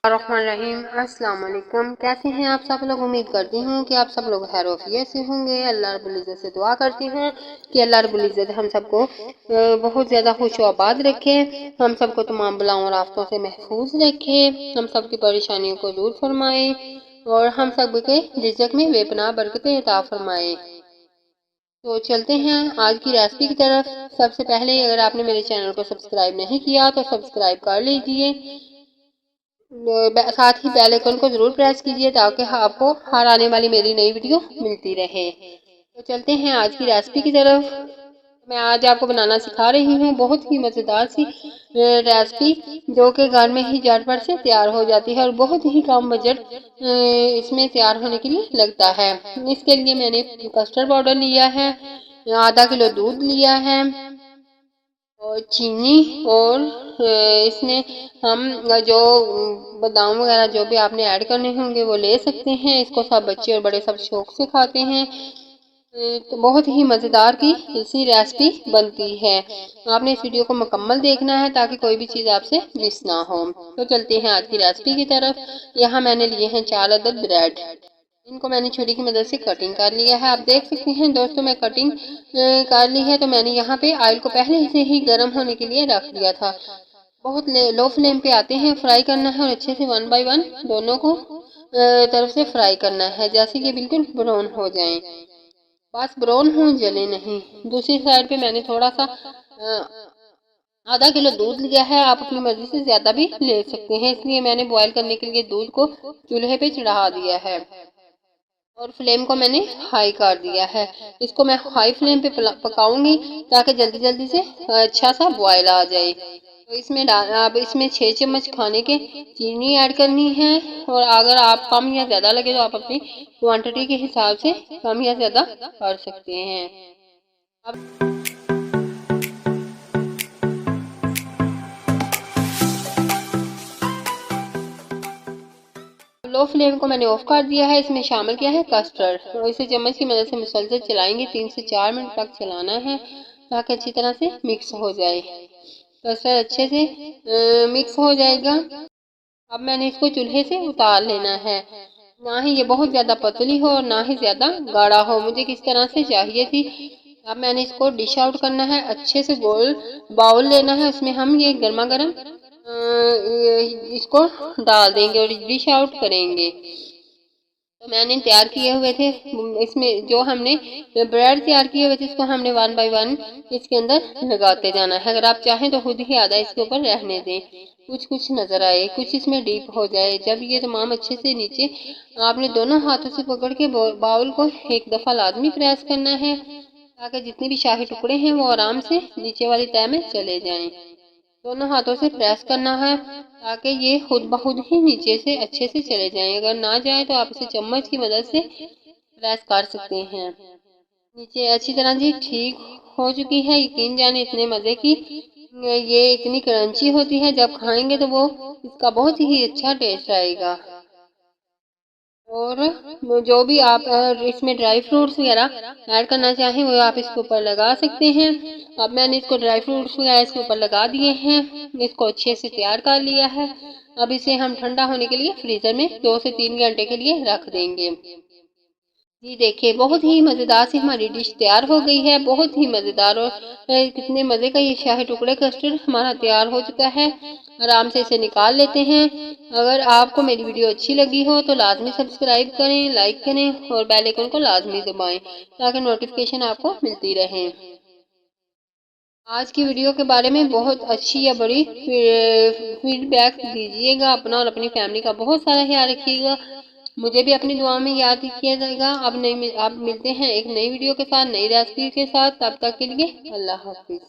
रहीम अस्सलाम वालेकुम। कैसे हैं आप सब लोग? उम्मीद करती हूँ कि आप सब लोग खैर वफियत से होंगे। अल्लाह रब्बुल इज़्ज़त से दुआ करती हूँ कि अल्लाह रब्बुल इज़्ज़त हम सबको बहुत ज़्यादा खुश व आबाद रखे, हम सबको तमाम बलाओं और आफतों से महफूज रखे, हम सब की परेशानियों को दूर फरमाए और हम सब के रिज़्क़ में बेपनाह बरकतें अता फरमाए। तो चलते हैं आज की रेसिपी की तरफ। सबसे पहले अगर आपने मेरे चैनल को सब्सक्राइब नहीं किया तो सब्सक्राइब कर लीजिए, साथ ही बेल आइकन को जरूर प्रेस कीजिए ताकि आपको हर आने वाली मेरी नई वीडियो मिलती रहे। तो चलते हैं आज की रेसिपी की तरफ। मैं आज आपको बनाना सिखा रही हूँ बहुत ही मज़ेदार सी रेसिपी जो कि घर में ही झटपट से तैयार हो जाती है और बहुत ही कम बजट इसमें तैयार होने के लिए लगता है। इसके लिए मैंने कस्टर्ड पाउडर लिया है, आधा किलो दूध लिया है और चीनी, और इसमें हम जो बादाम वगैरह जो भी आपने ऐड करने होंगे वो ले सकते हैं। इसको सब बच्चे और बड़े सब शौक से खाते हैं। तो बहुत ही मज़ेदार की इसी रेसिपी बनती है। आपने इस वीडियो को मुकम्मल देखना है ताकि कोई भी चीज़ आपसे मिस ना हो। तो चलते हैं आज की रेसिपी की तरफ। यहाँ मैंने लिए हैं 4 अदद ब्रेड। इनको मैंने छुरी की मदद से कटिंग कर लिया है। आप देख सकते हैं दोस्तों, मैं कटिंग कर ली है। तो मैंने यहाँ पे ऑयल को पहले से ही गर्म होने के लिए रख दिया था। बहुत लो फ्लेम पे आते हैं, फ्राई करना है और अच्छे से 1 बाय 1 दोनों को तरफ से फ्राई करना है, जैसे कि बिल्कुल ब्राउन हो जाएं। बस ब्राउन हो, जले नहीं। दूसरी साइड पे मैंने थोड़ा सा आधा किलो दूध लिया है। आप अपनी मर्जी से ज़्यादा भी ले सकते हैं, इसलिए मैंने बॉयल करने के लिए दूध को चूल्हे पे चढ़ा दिया है और फ्लेम को मैंने हाई कर दिया है। इसको मैं हाई फ्लेम पे पकाऊंगी ताकि जल्दी जल्दी से अच्छा सा बॉयल आ जाए। तो इसमें अब इसमें 6 चम्मच खाने के चीनी ऐड करनी है, और अगर आप कम या ज़्यादा लगे तो आप अपनी क्वांटिटी के हिसाब से कम या ज़्यादा कर सकते हैं। अब लो फ्लेम को मैंने ऑफ कर दिया है। इसमें शामिल किया है कस्टर्ड, और इसे चम्मच की मदद से मुसलसल चलाएंगे। 3 से 4 मिनट तक चलाना है ताकि अच्छी तरह से मिक्स हो जाए। कस्टर्ड अच्छे से मिक्स हो जाएगा। अब मैंने इसको चूल्हे से उतार लेना है। ना ही ये बहुत ज़्यादा पतली हो और ना ही ज़्यादा गाढ़ा हो, मुझे किस तरह से चाहिए थी। अब मैंने इसको डिश आउट करना है। अच्छे से गोल बाउल लेना है, उसमें हम ये गर्मा गर्म इसको डाल देंगे और डिश आउट करेंगे। तो मैंने तैयार किए हुए थे, इसमें जो हमने ब्रेड तैयार किए हुए थे इसको हमने 1 बाय 1 इसके अंदर लगाते जाना है। अगर आप चाहें तो खुद ही आधा इसके ऊपर रहने दें, कुछ कुछ नज़र आए, कुछ इसमें डीप हो जाए। जब ये तमाम अच्छे से नीचे, आपने दोनों हाथों से पकड़ के बाउल को एक दफ़ा लाजमी प्रेस करना है ताकि जितने भी शाही टुकड़े हैं वो आराम से नीचे वाली तह में चले जाएं। दोनों हाथों से प्रेस करना है ताकि ये खुद ब खुद ही नीचे से अच्छे से चले जाएं। अगर ना जाए तो आप इसे चम्मच की मदद से प्रेस कर सकते हैं। नीचे अच्छी तरह से ठीक हो चुकी है। यकीन जाने इतने मज़े की ये इतनी क्रंची होती है, जब खाएंगे तो वो इसका बहुत ही अच्छा टेस्ट आएगा। और जो भी आप इसमें ड्राई फ्रूट्स वगैरह ऐड करना चाहें वो आप इसके ऊपर लगा सकते हैं। अब मैंने इसको ड्राई फ्रूट्स वगैरह इसके ऊपर लगा दिए हैं। इसको अच्छे से तैयार कर लिया है। अब इसे हम ठंडा होने के लिए फ्रीज़र में 2 से 3 घंटे के लिए रख देंगे। जी देखिए, बहुत ही मज़ेदार सी हमारी डिश तैयार हो गई है। बहुत ही मज़ेदार, और कितने मज़े का ये शाही टुकड़े कस्टर्ड हमारा तैयार हो चुका है। आराम से इसे निकाल लेते हैं। अगर आपको मेरी वीडियो अच्छी लगी हो तो लाजमी सब्सक्राइब करें, लाइक करें और बेल आइकन को लाजमी दबाएं ताकि नोटिफिकेशन आपको मिलती रहे। आज की वीडियो के बारे में बहुत अच्छी या बड़ी फीडबैक दीजिएगा। अपना और अपनी फैमिली का बहुत सारा ख्याल रखिएगा। मुझे भी अपनी दुआ में याद किया जाएगा। अब मिलते हैं एक नई वीडियो के साथ, नई रेसिपी के साथ। तब तक के लिए अल्लाह हाफिज़।